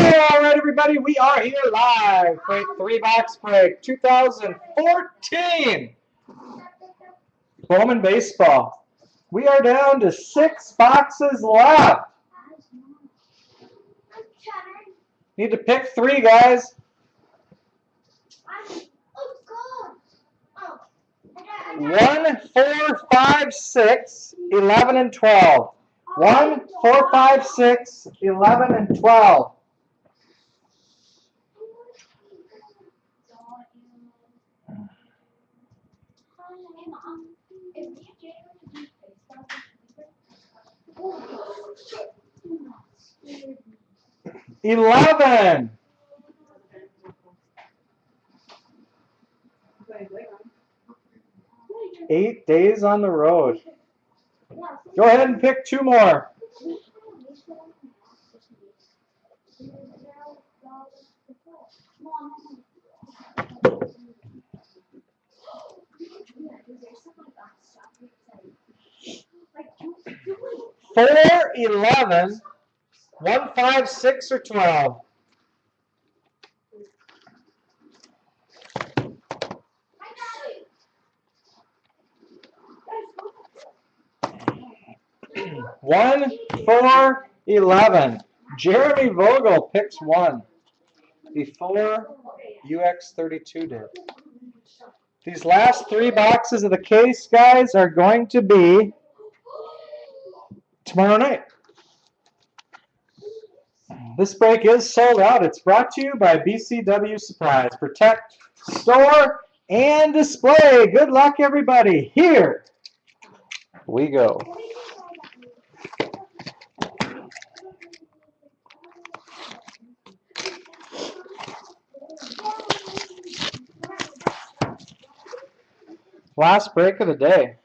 All right, everybody, we are here live for a 3-box break 2014 Bowman Baseball. We are down to 6 boxes left. Need to pick 3, guys. 1, 4, 5, 6, 11, and 12. 1, 4, 5, 6, 11, and 12. $11. Eight days on the road. Go ahead and pick 2 more. Four, 11, 1, 5, 6, or 12. One, 4, 11. Jeremy Vogel picks 1 before UX32 did. These last 3 boxes of the case, guys, are going to be tomorrow night. This break is sold out. It's brought to you by BCW Supplies. Protect, store, and display. Good luck, everybody. Here we go. Last break of the day.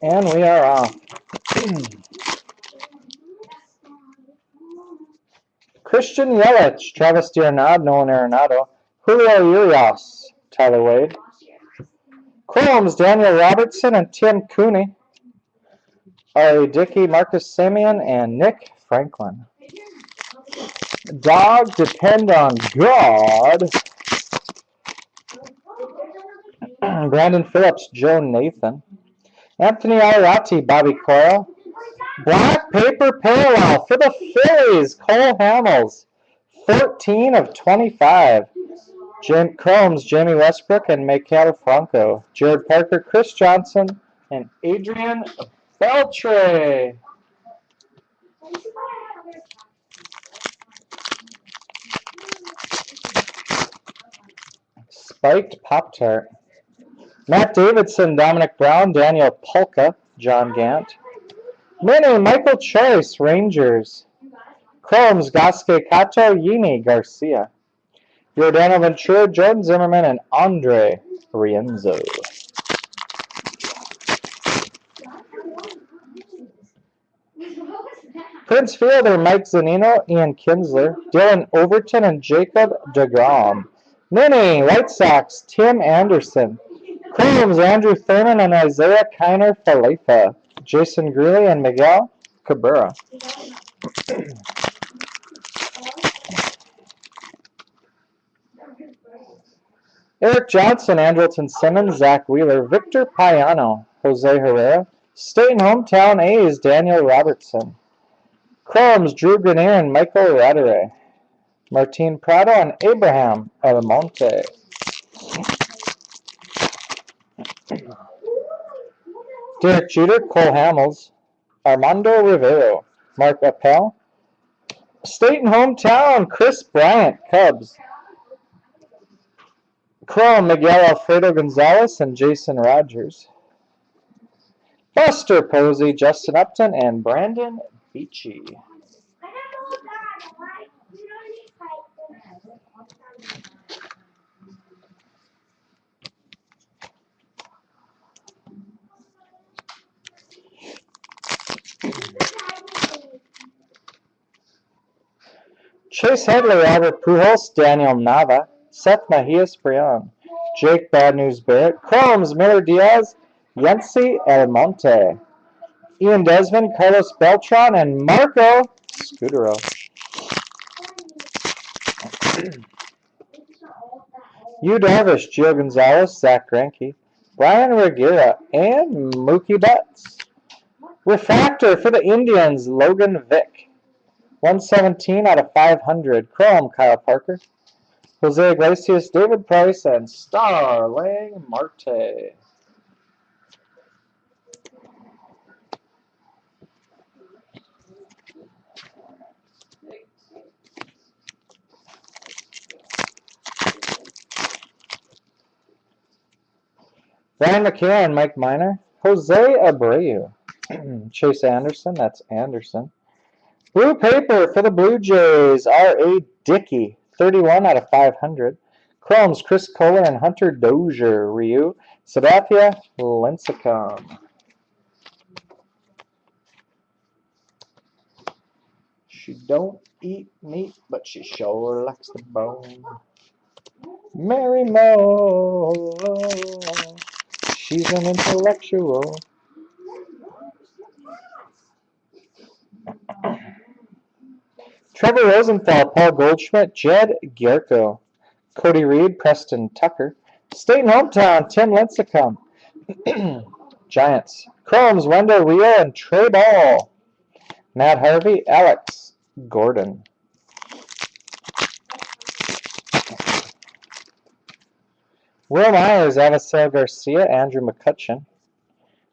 And we are off. Christian Yelich, Travis D'Arnaud, Nolan Arenado, Julio Urias, Tyler Wade, Chromes, Daniel Robertson, and Tim Cooney, Ari Dickey, Marcus Semien, and Nick Franklin. Dog, depend on God. Brandon Phillips, Joe Nathan, Anthony Ariati, Bobby Coyle. Black paper parallel for the Phillies, Cole Hamels, 14 of 25. Chromes, Jamie Westbrook, and Maikel Franco. Jared Parker, Chris Johnson, and Adrian Beltre. Spiked Pop-Tart. Matt Davidson, Dominic Brown, Daniel Polka, John Gant. Mini, Michael Choice, Rangers. Chromes, Gaske Kato, Yimi Garcia. Giordano Ventura, Jordan Zimmerman, and Andre Rienzo. Prince Fielder, Mike Zunino, Ian Kinsler, Dylan Overton, and Jacob deGrom. Mini, White Sox, Tim Anderson. Chromes, Andrew Thurman, and Isaiah Kiner Falefa. Jason Greeley and Miguel Cabrera. Eric Johnson, Andrelton Simmons, Zach Wheeler, Victor Payano, Jose Herrera. State and hometown A's, Daniel Robertson. Chromes, Drew Grenier and Michael Rattray. Martin Prado and Abraham Almonte. Derek Jeter, Cole Hamels, Armando Rivero, Mark Appel. State and hometown, Chris Bryant, Cubs. Chrome, Miguel Alfredo Gonzalez and Jason Rogers. Buster Posey, Justin Upton, and Brandon Beachy. Chase Headley, Albert Pujols, Daniel Nava, Seth Mejias Brion, Jake Bad News Barrett, Chromes, Miller Diaz, Yency Almonte, Ian Desmond, Carlos Beltran, and Marco Scudero. Yu Darvish, Gio Gonzalez, Zach Greinke, Brian Regira, and Mookie Betts. Refractor for the Indians, Logan Vick. 117 out of 500. Chrome, Kyle Parker. Jose Iglesias, David Price, and Starling Marte. Brian McCann, Mike Minor. Jose Abreu. Chase Anderson, that's Anderson. Blue paper for the Blue Jays, R.A. Dickey, 31 out of 500. Chromes, Chris Kohler and Hunter Dozier. Ryu, Sabathia, Lincecum. She don't eat meat, but she sure likes the bone. Mary Mo, she's an intellectual. Trevor Rosenthal, Paul Goldschmidt, Jed Gierko, Cody Reed, Preston Tucker, State and Hometown, Tim Lincecum, Giants, Chromes, Wendell Rio, and Trey Ball, Matt Harvey, Alex Gordon. Will Myers, Avisel Garcia, Andrew McCutcheon,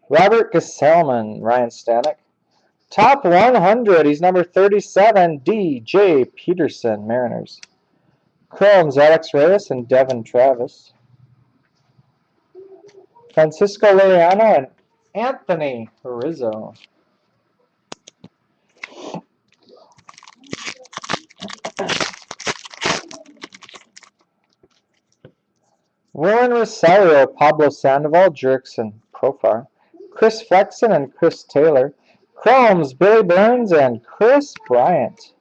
Robert Gesselman, Ryan Stanek, Top 100, he's number 37, DJ Peterson, Mariners. Chromes, Alex Reyes and Devin Travis. Francisco Liriano and Anthony Rizzo. Willen Rosario, Pablo Sandoval, Jerkson Profar. Chris Flexen and Chris Taylor. Chromes, Billy Burns and Chris Bryant.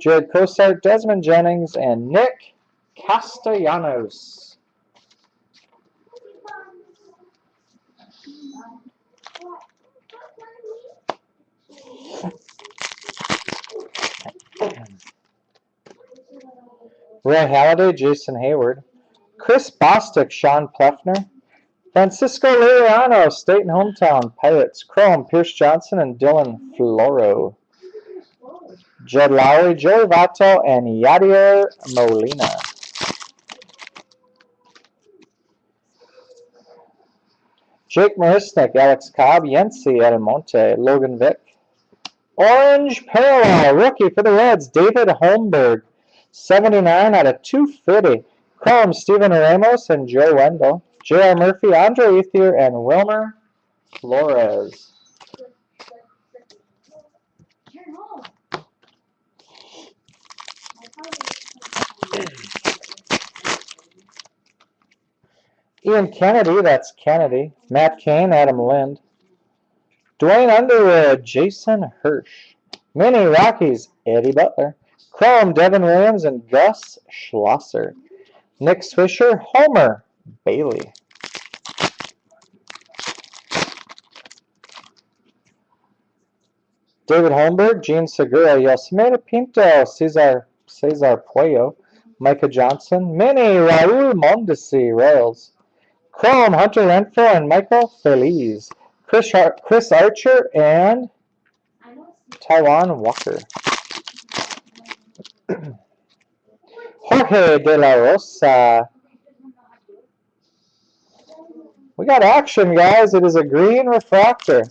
Jared Cosart, Desmond Jennings, and Nick Castellanos. Ray Halladay, Jason Hayward. Chris Bostic, Sean Pleffner. Francisco Liriano, State and Hometown, Pirates. Chrome, Pierce Johnson, and Dylan Floro. Jed Lowry, Joey Votto, and Yadier Molina. Jake Marisnik, Alex Cobb, Yency Almonte, Logan Vick. Orange Parallel, rookie for the Reds, David Holmberg. 79 out of 250. Chrome, Steven Ramos and Joe Wendell. J.R. Murphy, Andre Ethier, and Wilmer Flores. Ian Kennedy, that's Kennedy. Matt Cain, Adam Lind. Dwayne Underwood, Jason Hirsch. Mini Rockies, Eddie Butler. Chrome, Devin Williams, and Gus Schlosser. Nick Swisher, Homer Bailey. David Holmberg, Gene Segura, Yosemite Pinto, Cesar Puello, Micah Johnson, Mini Raul Mondesi, Royals. Chrome, Hunter Renfroe, and Michael Feliz. Chris Archer, and Taiwan Walker. Jorge De La Rosa. We got action, guys. It is a green refractor.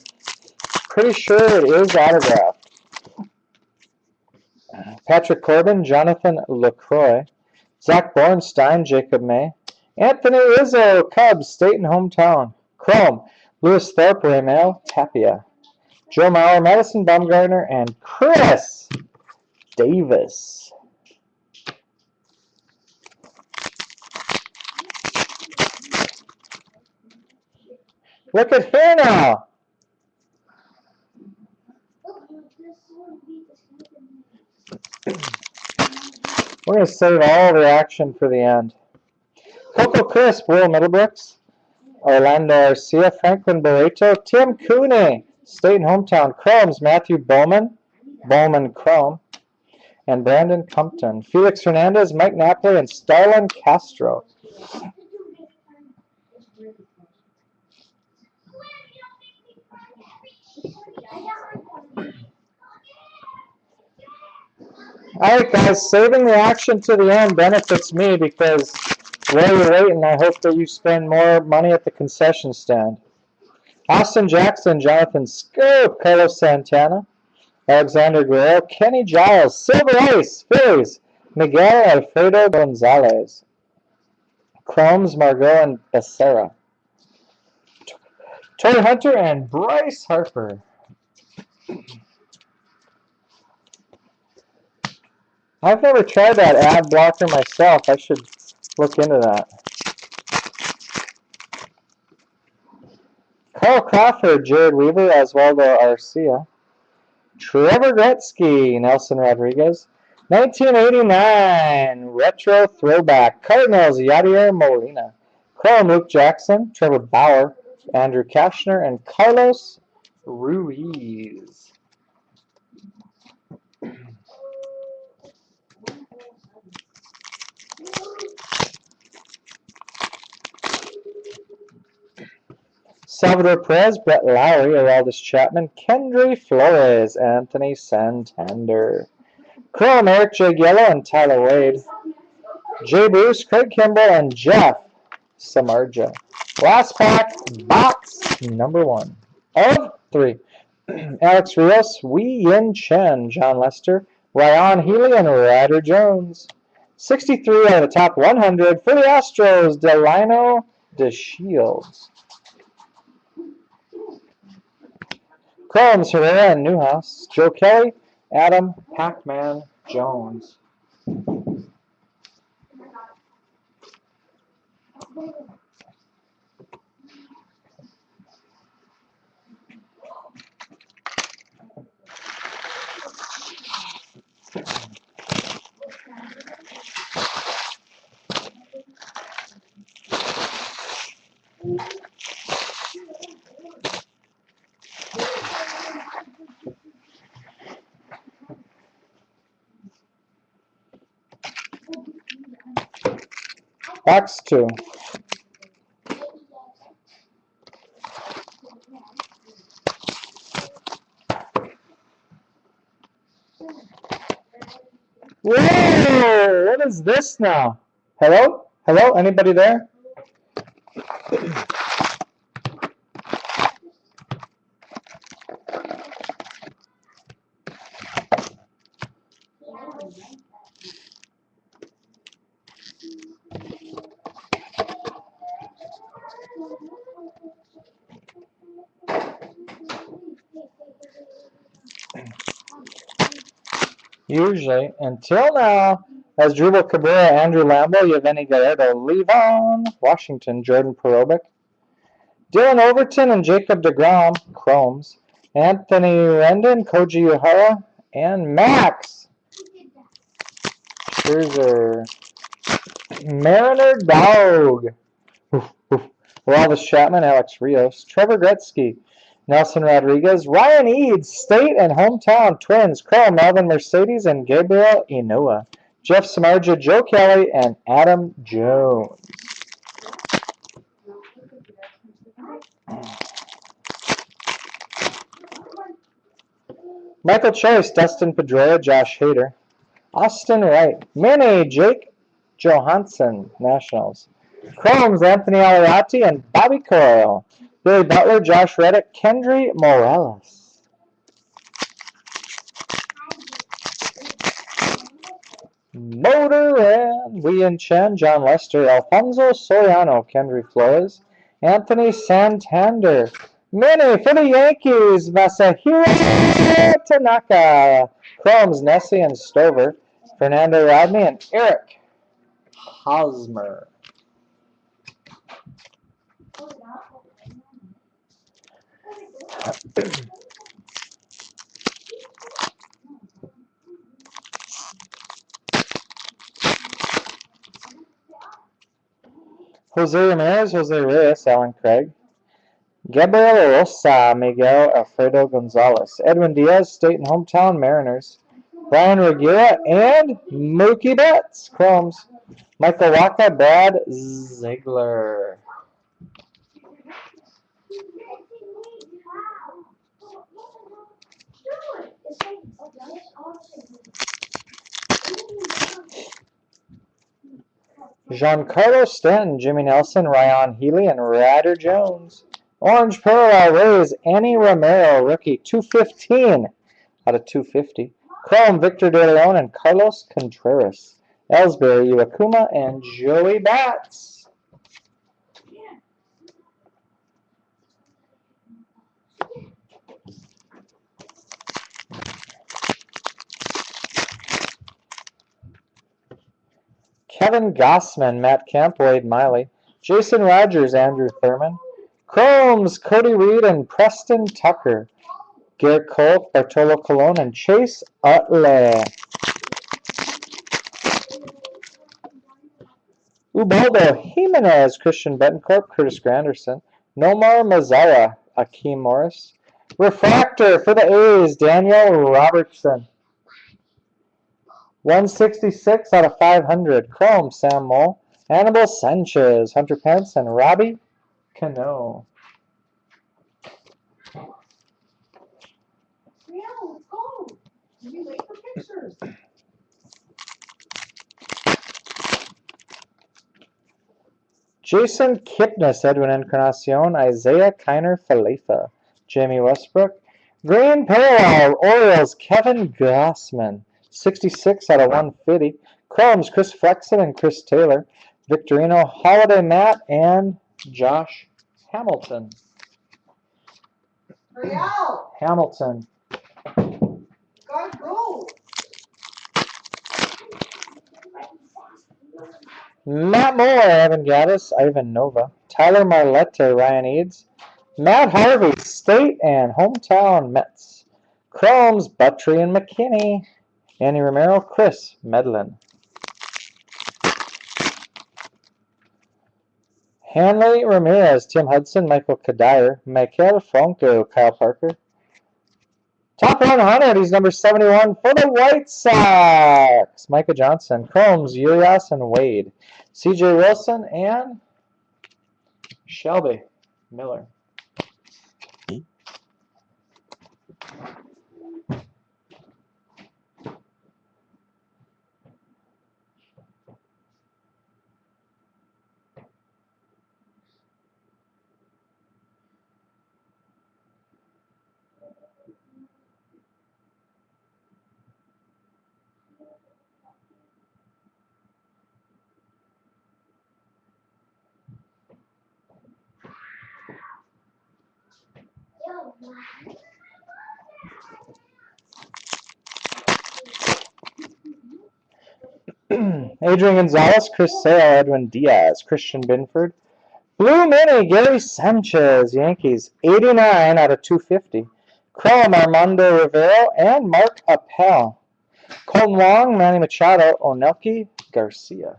Pretty sure it is autographed. Patrick Corbin, Jonathan LaCroix, Zach Bornstein, Jacob May, Anthony Rizzo, Cubs, State and Hometown. Chrome, Lewis Thorpe, Raymel Tapia, Joe Mauer, Madison Bumgarner, and Chris Davis. Look at here now. We're going to save all the action for the end. Coco Crisp, Will Middlebrooks. Orlando Arcia, Franklin Barreto, Tim Cooney, state and hometown. Chromes, Matthew Bowman, Bowman Chrome, and Brandon Compton. Felix Hernandez, Mike Napoli, and Starlin Castro. Alright guys, saving the action to the end benefits me because while you're waiting, I hope that you spend more money at the concession stand. Austin Jackson, Jonathan Scope, Carlos Santana, Alexander Guerrero, Kenny Giles, Silver Ice, Phillies, Miguel Alfredo Gonzalez, Chromes, Margot, and Becerra, Toy Hunter, and Bryce Harper. I've never tried that ad blocker myself. I should look into that. Carl Crawford, Jared Weaver, Oswaldo Arcia, Trevor Gretzky, Nelson Rodriguez, 1989 Retro Throwback, Cardinals, Yadier Molina, Chrome, Luke Jackson, Trevor Bauer, Andrew Kashner, and Carlos Ruiz. Salvador Perez, Brett Lowry, Araldis Chapman, Kendry Flores, Anthony Santander. Chrome, Eric Jagiello, and Tyler Wade. Jay Bruce, Craig Kimball, and Jeff Samardzija. Last pack, box number 1 of 3. Alex Rios, Wei Yin Chen, John Lester, Ryan Healy, and Ryder Jones. 63 out of the top 100 for the Astros, Delino DeShields. Chromes, Herrera, and Newhouse. Joe Kelly, Adam Pac-Man Jones. Box 2. Whoa! What is this now? Hello? Hello? Anybody there? Usually, until now, as Drupal Cabrera, Andrew Lambo, Yevgeny Gallardo, Levon Washington, Jordan Perobic, Dylan Overton, and Jacob DeGrom, Chromes, Anthony Rendon, Koji Uehara, and Max Scherzer. Mariner Dog. Wallace Chapman, Alex Rios, Trevor Gretzky, Nelson Rodriguez, Ryan Eads, state and hometown twins, Chrome, Melvin Mercedes, and Gabriel Inoa, Jeff Samardzija, Joe Kelly, and Adam Jones. Michael Choice, Dustin Pedroia, Josh Hader, Austin Wright, Manny, Jake Johansson, Nationals, Chromes, Anthony Aliotti, and Bobby Coyle, Billy Butler, Josh Reddick, Kendry Morales. Motor and Wei Yin Chen, John Lester, Alfonso Soriano, Kendry Flores, Anthony Santander, Manny for the Yankees, Masahiro Tanaka, Chromes, Nessie and Stover, Fernando Rodney, and Eric Hosmer. Jose Ramirez, Jose Reyes, Alan Craig. Gabriel Rosa, Miguel Alfredo Gonzalez. Edwin Diaz, State and Hometown Mariners. Brian Regila and Mookie Betts, Chromes. Michael Waka, Brad Ziegler. Giancarlo Stanton, Jimmy Nelson, Ryan Healy, and Ryder Jones. Orange Parallel Rays, Annie Romero, rookie, 215 out of 250. Chrome, Victor De Leon, and Carlos Contreras. Ellsbury, Iwakuma, and Joey Bats. Kevin Gossman, Matt Kemp, Wade Miley. Jason Rogers, Andrew Thurman. Chromes, Cody Reed, and Preston Tucker. Garrett Cole, Bartolo Colon, and Chase Utley. Ubaldo Jimenez, Christian Betancourt, Curtis Granderson. Nomar Mazara, Akeem Morris. Refractor for the A's, Daniel Robertson. 166 out of 500. Chrome, Sam Moll. Hannibal Sanchez, Hunter Pence, and Robbie Cano. Jason Kipnis, Edwin Encarnacion, Isaiah Kiner Falefa, Jamie Westbrook. Green Parallel, Orioles, Kevin Gossman, 66 out of 150. Chromes, Chris Flexen and Chris Taylor. Victorino, Holiday Matt, and Josh Hamilton. Hamilton. Gotta go. Matt Moore, Evan Gaddis, Ivan Nova. Tyler Marlette, Ryan Eads. Matt Harvey, State and Hometown Mets. Chromes, Buttry and McKinney. Annie Romero, Chris Medlin. Hanley Ramirez, Tim Hudson, Michael Kadire. Michael Franco, Kyle Parker. Top 100, he's number 71 for the White Sox. Micah Johnson, Chromes, Urias, and Wade. CJ Wilson and Shelby Miller. Adrian Gonzalez, Chris Sale, Edwin Diaz, Christian Binford. Blue Mini, Gary Sanchez, Yankees, 89 out of 250. Chrome, Armando Rivero, and Mark Appel. Colton Wong, Manny Machado, Onelki Garcia.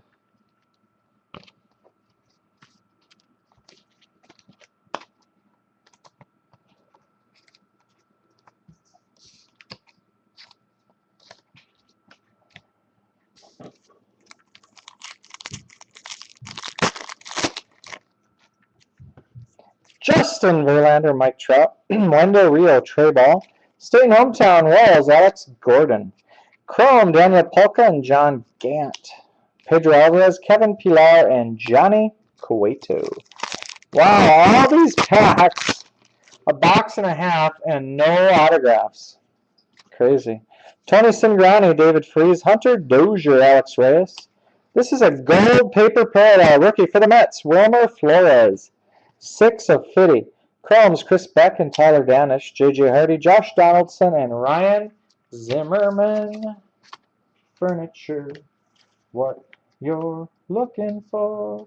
Justin Verlander, Mike Trout. Wendell Rio, Trey Ball. State and Hometown Walls, Alex Gordon. Chrome, Daniel Polka and John Gant. Pedro Alvarez, Kevin Pilar, and Johnny Cueto. Wow, all these packs, a box and a half, and no autographs. Crazy. Tony Cingrani, David Freese, Hunter Dozier, Alex Reyes. This is a gold paper parallel rookie for the Mets, Wilmer Flores. 6 of 50. Chromes, Chris Beck and Tyler Danish, J.J. Hardy, Josh Donaldson, and Ryan Zimmerman. Furniture, what you're looking for.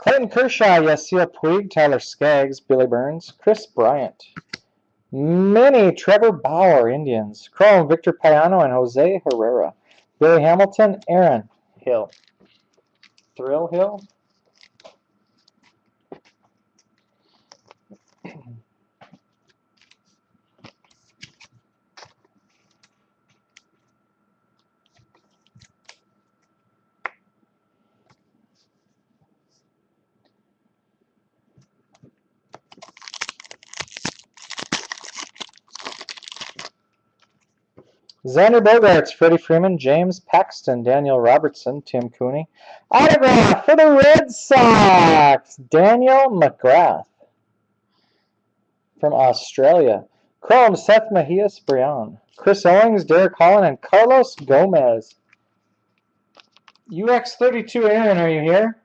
Clayton Kershaw, Yasiel Puig, Tyler Skaggs, Billy Burns, Chris Bryant. Mini Trevor Bauer, Indians. Chrome, Victor Payano and Jose Herrera. Billy Hamilton, Aaron Hill. Thrill Hill. Xander Bogaerts, Freddie Freeman, James Paxton, Daniel Robertson, Tim Cooney. Autograph for the Red Sox, Daniel McGrath from Australia. Chrome, Seth Mejias Brian. Chris Owings, Derek Holland, and Carlos Gomez. UX32 Aaron, are you here?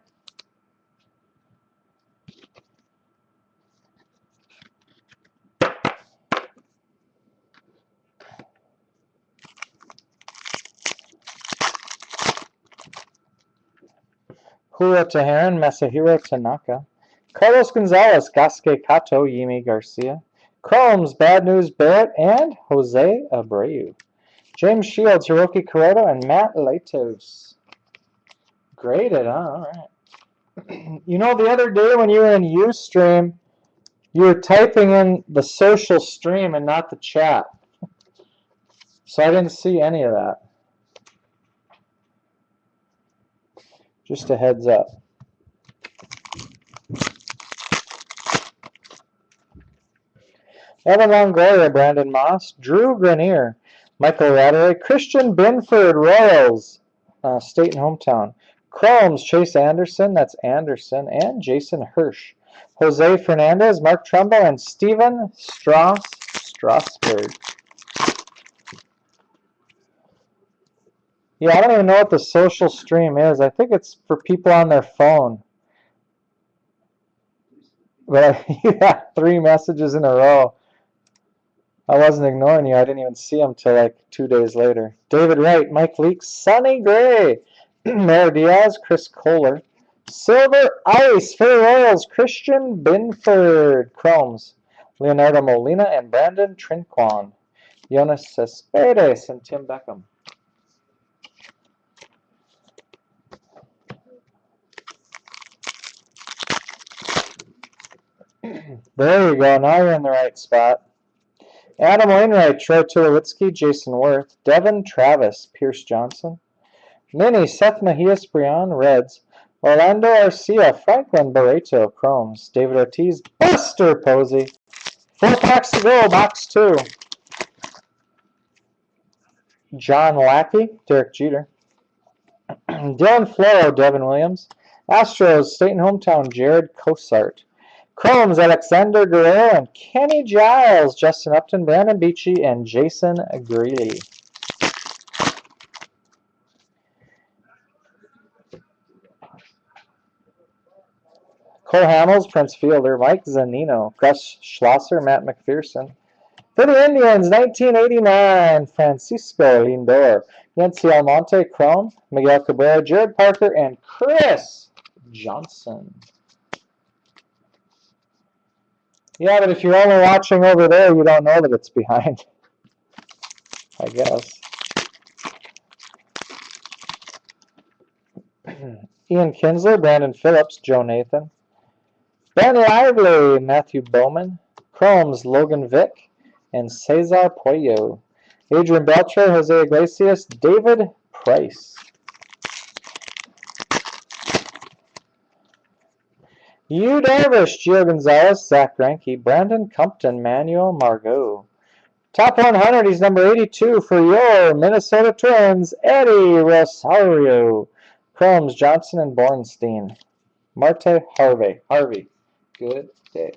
Julio Teheran, Masahiro Tanaka. Carlos Gonzalez, Gasque Cato, Yimi Garcia. Chromes, Bad News Barrett, and Jose Abreu. James Shields, Hiroki Kuroda, and Matt Latos. Graded, huh? All right. You know, the other day when you were in Ustream, you were typing in the social stream and not the chat. So I didn't see any of that. Just a heads up. Evan Longoria, Brandon Moss, Drew Grenier, Michael Radaway, Christian Binford, Royals, state and hometown. Chromes, Chase Anderson, that's Anderson, and Jason Hirsch. Jose Fernandez, Mark Trumbull, and Steven Strasburg. Yeah, I don't even know what the social stream is. I think it's for people on their phone. But you got 3 messages in a row. I wasn't ignoring you. I didn't even see them till like 2 days later. David Wright, Mike Leake, Sonny Gray, Mayor Diaz, Chris Kohler. Silver Ice for the Royals, Christian Binford. Chromes, Leonardo Molina and Brandon Trinquan. Jonas Cespedes and Tim Beckham. There you go. Now you're in the right spot. Adam Wainwright, Troy Tulowitzki, Jason Worth, Devin Travis, Pierce Johnson. Mini, Seth Mejias Brian, Reds. Orlando Arcia, Franklin Barreto, Chromes. David Ortiz, Buster Posey. 4 packs to go, box 2. John Lackey, Derek Jeter. Dylan Floro, Devin Williams. Astros, state and hometown, Jared Cosart. Chromes, Alexander Guerrero and Kenny Giles, Justin Upton, Brandon Beachy, and Jason Greeley. Cole Hamels, Prince Fielder, Mike Zanino, Gus Schlosser, Matt McPherson. For the Indians, 1989, Francisco Lindor, Yancy Almonte, Chrome, Miguel Cabrera, Jared Parker, and Chris Johnson. Yeah, but if you're only watching over there, you don't know that it's behind, I guess. Ian Kinsler, Brandon Phillips, Joe Nathan. Ben Lively, Matthew Bowman. Chromes, Logan Vick, and Cesar Pollo. Adrian Beltre, Jose Iglesias, David Price. Yu Darvish, Gio Gonzalez, Zach Greinke, Brandon Compton, Manuel Margot. Top 100, he's number 82 for your Minnesota Twins, Eddie Rosario. Chromes, Johnson and Bornstein. Marte Harvey. Good day.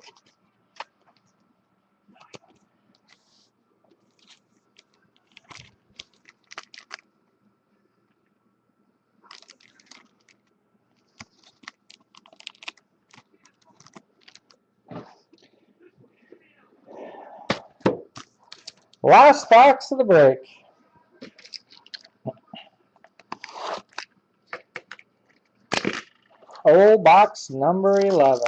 Last box of the break. Old box number 11.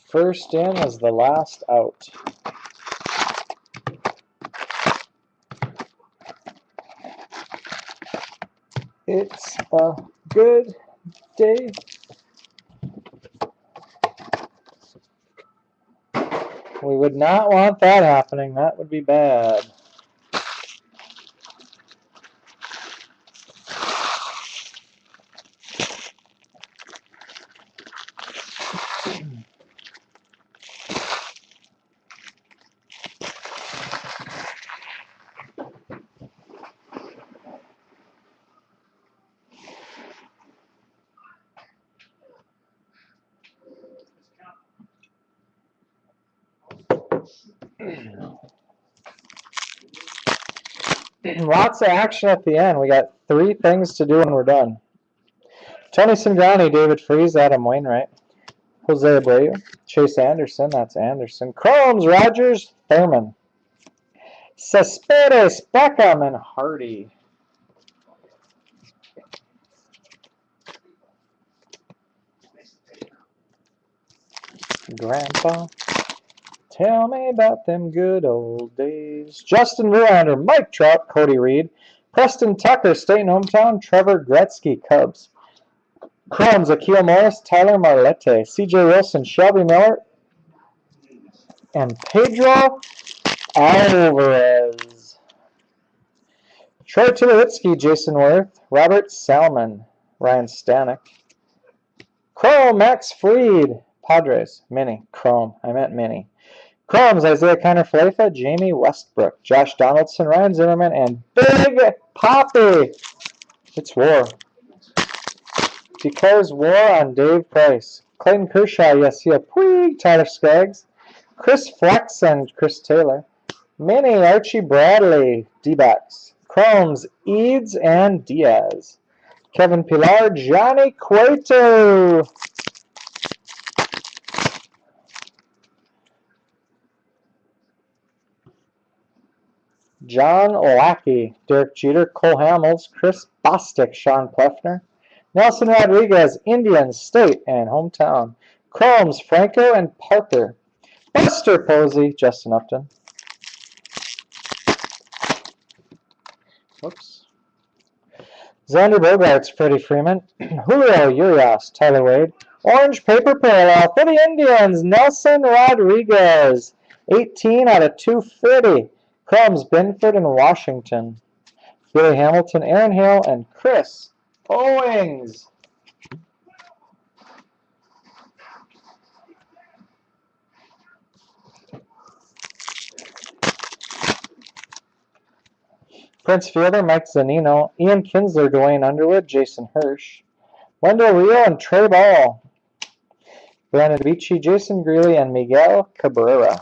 First in is the last out. It's a good day. We would not want that happening. That would be bad. Lots of action at the end. We got 3 things to do when we're done. Tony Cingrani, David Freese, Adam Wainwright, Jose Abreu, Chase Anderson, that's Anderson, Chromes, Rogers, Thurman, Cespedes, Beckham, and Hardy. Grandpa, tell me about them good old days. Justin Verlander, Mike Trout, Cody Reed, Preston Tucker, state and hometown, Trevor Gretzky, Cubs. Crumbs, Akil Morris, Tyler Marlette, C.J. Wilson, Shelby Miller, and Pedro Alvarez. Troy Tulowitzki, Jason Worth, Robert Salmon, Ryan Stanek. Chrome, Max Fried, Padres, Mini, Chrome, I meant Mini. Chromes, Isaiah Kiner-Falefa, Jamie Westbrook, Josh Donaldson, Ryan Zimmerman, and Big Poppy. It's war. Declares war on Dave Price. Clayton Kershaw, Yasiel Puig, Tyler Skaggs, Chris Flex, and Chris Taylor. Mini, Archie Bradley, D-backs. Chromes, Eads, and Diaz. Kevin Pillar, Johnny Cueto. John Lackey, Derek Jeter, Cole Hamels, Chris Bostic, Sean Pleffner. Nelson Rodriguez, Indians, state and hometown. Chromes, Franco and Parker. Buster Posey, Justin Upton. Whoops. Xander Bogaerts, Freddie Freeman. Julio Urias, Tyler Wade. Orange paper parallel for the Indians, Nelson Rodriguez. 18 out of 250. Crumbs, Binford, and Washington. Billy Hamilton, Aaron Hale, and Chris Owings. Prince Fielder, Mike Zanino, Ian Kinsler, Dwayne Underwood, Jason Hirsch, Wendell Rio, and Trey Ball. Brandon Beachy, Jason Greeley, and Miguel Cabrera.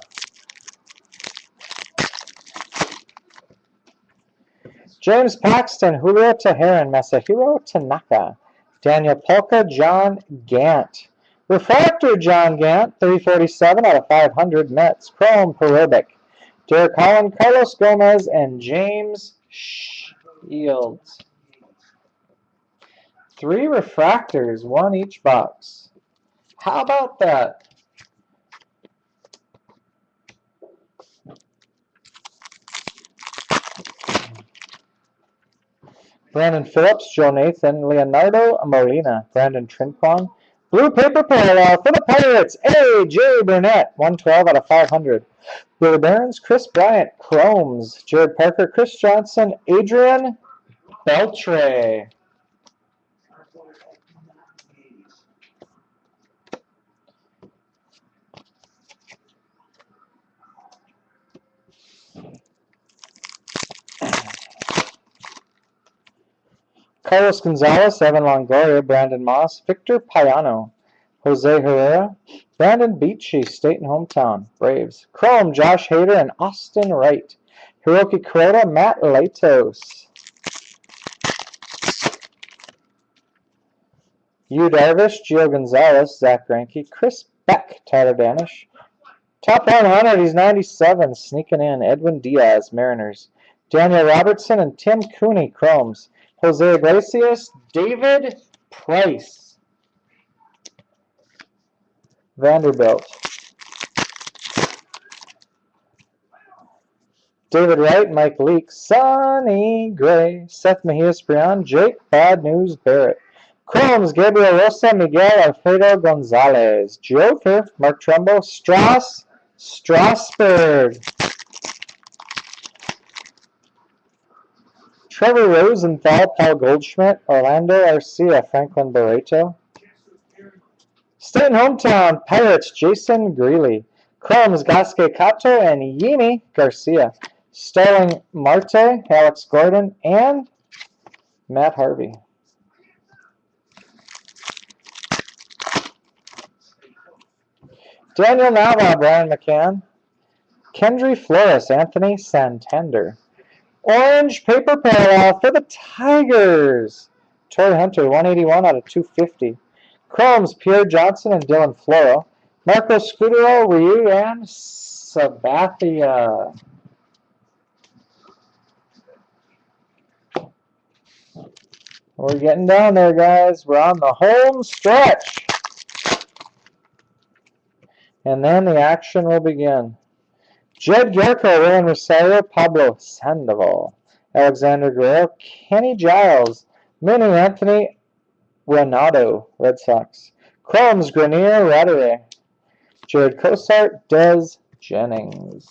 James Paxton, Julio Teheran, Masahiro Tanaka, Daniel Polka, John Gant. Refractor, John Gant, 347 out of 500 Mets. Chrome, Perobic, Derek Holland, Carlos Gomez, and James Shields. 3 refractors, 1 each box. How about that? Brandon Phillips, Joe Nathan, Leonardo Molina, Brandon Trinquan. Blue paper parallel for the Pirates, A.J. Burnett, 112 out of 500. Billy Burns, Chris Bryant, Chromes, Jared Parker, Chris Johnson, Adrian Beltre. Carlos Gonzalez, Evan Longoria, Brandon Moss, Victor Payano, Jose Herrera, Brandon Beachy, state and hometown, Braves. Chrome, Josh Hader, and Austin Wright. Hiroki Kuroda, Matt Latos. Yu Darvish, Gio Gonzalez, Zach Greinke, Chris Beck, Tyler Danish. Top 100, he's 97, sneaking in. Edwin Diaz, Mariners. Daniel Robertson and Tim Cooney, Chromes. Jose Iglesias, David Price, Vanderbilt. David Wright, Mike Leake, Sonny Gray, Seth Mejias Brian, Jake Bad News Barrett. Chromes, Gabriel Rosa, Miguel Alfredo Gonzalez. Joker, Mark Trumbo, Strasburg. Trevor Rosenthal, Paul Goldschmidt, Orlando Arcia, Franklin Barreto. State and Hometown, Pirates, Jason Greeley. Chromes, Gasque Cato, and Yimi Garcia. Starling Marte, Alex Gordon, and Matt Harvey. Daniel Nava, Brian McCann. Kendry Flores, Anthony Santander. Orange paper parallel for the Tigers. Torrey Hunter, 181 out of 250. Chromes, Pierre Johnson and Dylan Floro. Marco Scudero, Ryu, and Sabathia. We're getting down there, guys. We're on the home stretch. And then the action will begin. Jed Garco, William Rosario, Pablo Sandoval, Alexander Guerrero, Kenny Giles, Minnie Anthony Renato, Red Sox. Chromes, Grenier, Radere, Jared Cosart, Des Jennings.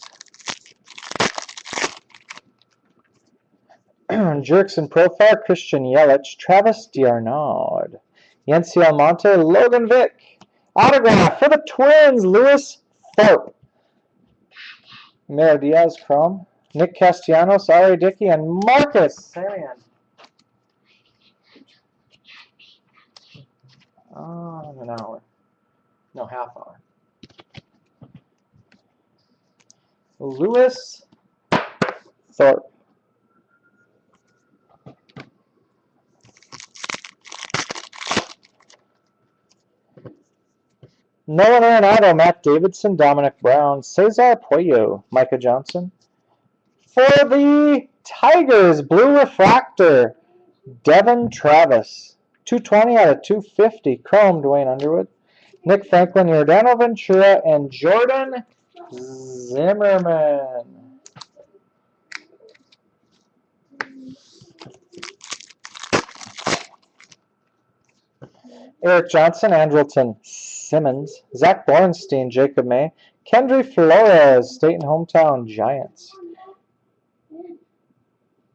Jerks in profile, Christian Yelich, Travis D'Arnaud, Yency Almonte, Logan Vick. Autograph for the Twins, Lewis Thorpe. Mero Diaz, Chrome. Nick Castellanos, Ari Dickey, and Marcus Sarian. An hour. No, half hour. Lewis Thorpe. Nolan Arenado, Matt Davidson, Dominic Brown, Cesar Pollo, Micah Johnson. For the Tigers, Blue Refractor, Devin Travis. 220 out of 250. Chrome, Dwayne Underwood. Nick Franklin, Giordano Ventura, and Jordan Zimmerman. Eric Johnson, Andrelton Simmons, Zach Borenstein, Jacob May, Kendry Flores, State and Hometown Giants.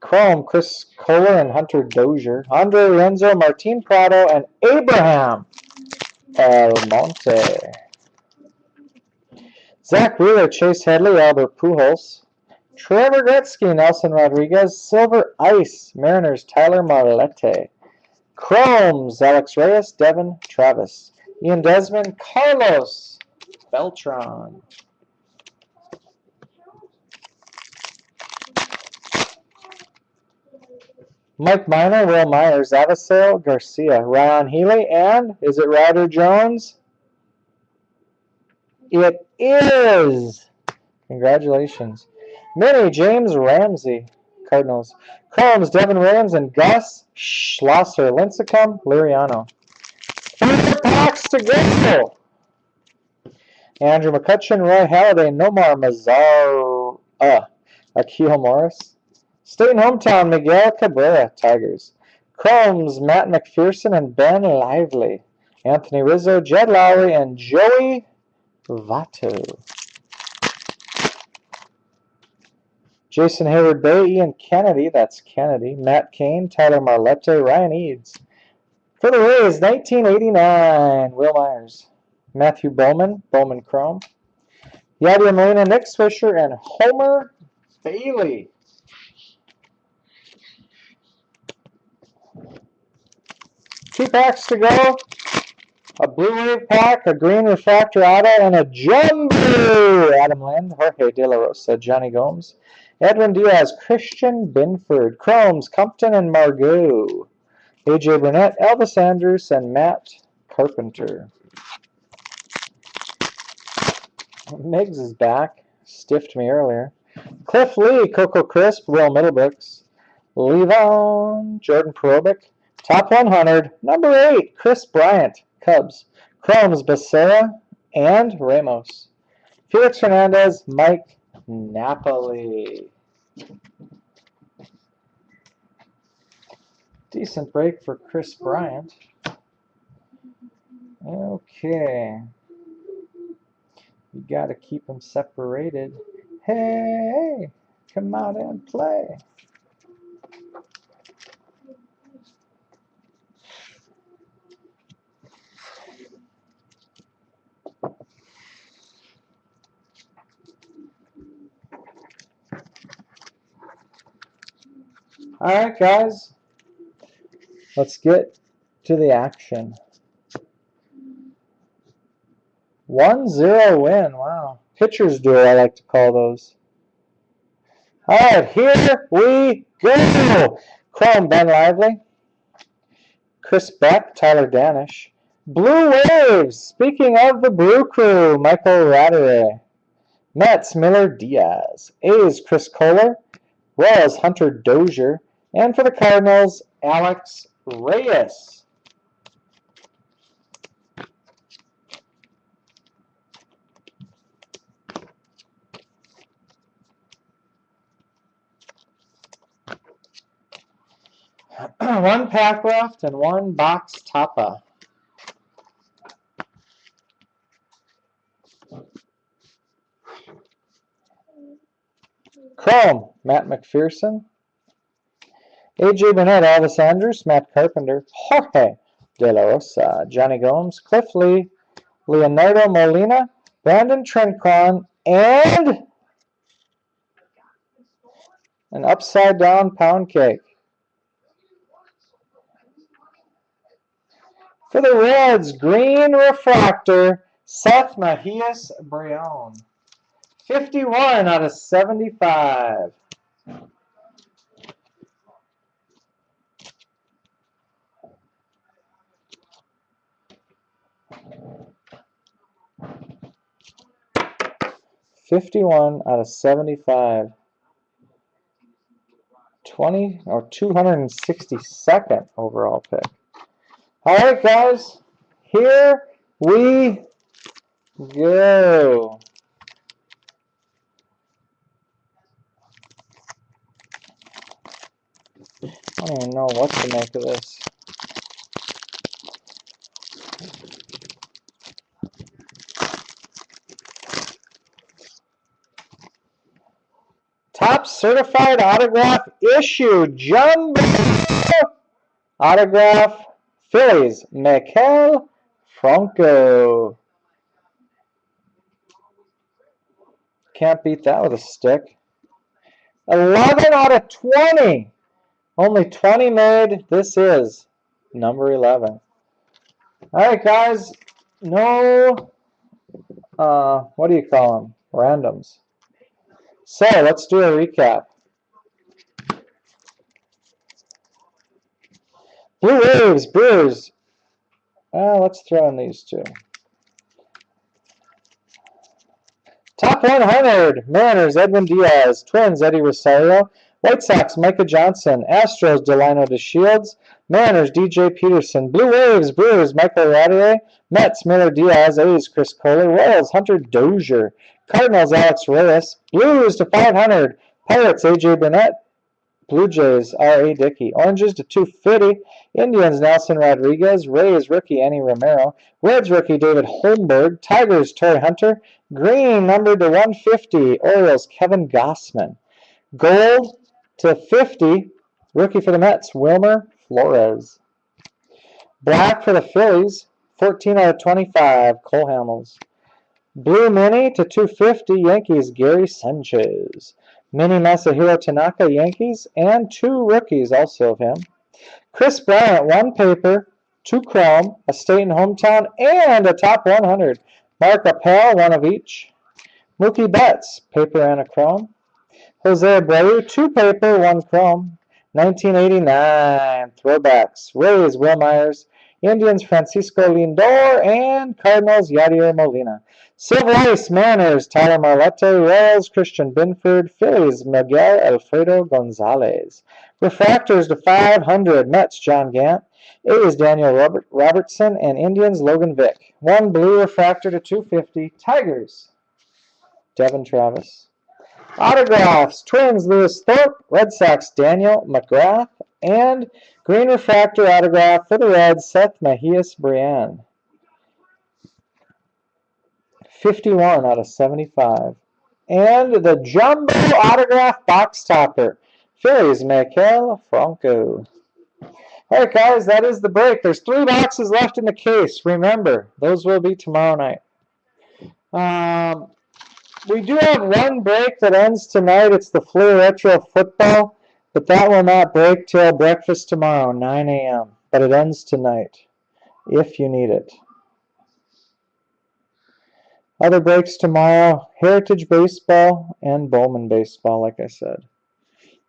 Chrome, Chris Kohler and Hunter Dozier, Andre Renzo, Martin Prado, and Abraham Almonte. Zach Wheeler, Chase Headley, Albert Pujols, Trevor Gretzky, Nelson Rodriguez, Silver Ice, Mariners, Tyler Marlette. Chromes, Alex Reyes, Devin Travis, Ian Desmond, Carlos Beltran. Mike Minor, Will Myers, Avisail Garcia, Ryan Healy, and is it Ryder Jones? It is. Congratulations. Minnie, James Ramsey, Cardinals. Chromes, Devin Williams, and Gus Schlosser, Lincecum, Liriano. 4 packs to go. Andrew McCutcheon, Roy Halladay, Nomar Mazar, Akil Morris. State and Hometown, Miguel Cabrera, Tigers. Chromes, Matt McPherson and Ben Lively. Anthony Rizzo, Jed Lowry, and Joey Votto. Jason Hayward Bay, Ian Kennedy, that's Kennedy. Matt Cain, Tyler Marlette, Ryan Eads. For the Rays, 1989, Will Myers. Matthew Bowman, Bowman Chrome. Yadier Molina, Nick Swisher, and Homer Bailey. Two packs to go. A blue wave pack, a green refractor auto, and a jumbo. Adam Lind, Jorge De La Rosa, Johnny Gomes, Edwin Diaz, Christian Binford, Chromes, Compton, and Margot. AJ Burnett, Elvis Andrews, and Matt Carpenter. Miggs is back. Stiffed me earlier. Cliff Lee, Coco Crisp, Will Middlebrooks. Levon, Jordan Perovic. Top 100, number 8, Chris Bryant, Cubs. Chromes, Becerra, and Ramos. Felix Hernandez, Mike Napoli. Decent break for Chris Bryant. Okay. You got to keep them separated. Hey, come out and play. All right, guys. Let's get to the action. 1-0 win. Wow. Pitcher's duel, I like to call those. All right, here we go. Chrome, Ben Lively. Chris Beck, Tyler Danish. Blue Waves, speaking of the Brew Crew, Michael Radere. Mets, Miller Diaz. A's, Chris Kohler. Royals, Hunter Dozier. And for the Cardinals, Alex Reyes. One pack left and one box tapa. Chrome, Matt McPherson. AJ Burnett, Elvis Andrews, Matt Carpenter, Jorge De La Rosa, Johnny Gomes, Cliff Lee, Leonardo Molina, Brandon Trencron, and an upside down pound cake. For the Reds, green refractor, Seth Mahias Brion. 51 out of 75. $51 out of 75. 262nd overall pick. All right, guys, here we go. I don't even know what to make of this. Top certified autograph issue, jumbo autograph, Phillies, Maikel Franco. Can't beat that with a stick. 11 out of 20. Only 20 made. This is number 11. All right, guys. No, what do you call them? Randoms. So let's do a recap. Blue Waves, Brewers. Let's throw in these two. Top 100, Mariners, Edwin Diaz. Twins, Eddie Rosario. White Sox, Micah Johnson. Astros, Delino DeShields. Mariners, DJ Peterson. Blue Waves, Brewers, Michael Radere. Mets, Miller Diaz. A's, Chris Kohler. Royals, Hunter Dozier. Cardinals, Alex Reyes. Blues to 500, Pirates, AJ Burnett. Blue Jays, R.A. Dickey. Oranges to 250, Indians, Nelson Rodriguez. Rays, rookie, Annie Romero. Reds, rookie, David Holmberg. Tigers, Torrey Hunter. Green, numbered to 150, Orioles, Kevin Gossman. Gold to 50, rookie for the Mets, Wilmer Flores. Black for the Phillies, 14 out of 25, Cole Hamels. Blue Mini to 250, Yankees, Gary Sanchez. Mini Masahiro Tanaka, Yankees, and 2 rookies also of him. Chris Bryant, 1 paper, 2 chrome, a state and hometown, and a top 100. Mark Appel, 1 of each. Mookie Betts, paper and a chrome. Jose Abreu, 2 paper, 1 chrome. 1989, throwbacks. Rays, Will Myers. Indians Francisco Lindor, and Cardinals Yadier Molina. Silver Ice Mariners Tyler Marlette, Royals Christian Binford, Phillies Miguel Alfredo Gonzalez. Refractors to 500 Mets John Gant, A's Daniel Robertson, and Indians Logan Vick. One blue refractor to 250 Tigers Devin Travis. Autographs, Twins, Lewis Thorpe, Red Sox, Daniel McGrath, and green refractor autograph for the Reds, Seth Mejias Brian. 51 out of 75. And the jumbo autograph box topper, Phillies, Maikel Franco. All right, guys, that is the break. There's 3 boxes left in the case. Remember, those will be tomorrow night. We do have one break that ends tonight. It's the Fleer Retro Football, but that will not break till breakfast tomorrow, 9 a.m. But it ends tonight, if you need it. Other breaks tomorrow, Heritage Baseball and Bowman Baseball, like I said.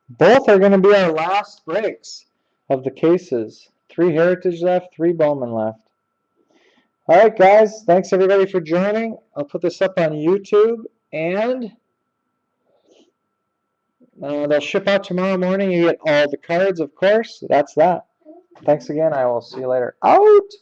Both are going to be our last breaks of the cases. 3 Heritage left, 3 Bowman left. All right, guys. Thanks, everybody, for joining. I'll put this up on YouTube, and they'll ship out tomorrow morning. You get all the cards, of course. That's that. Thanks again. I will see you later. Out!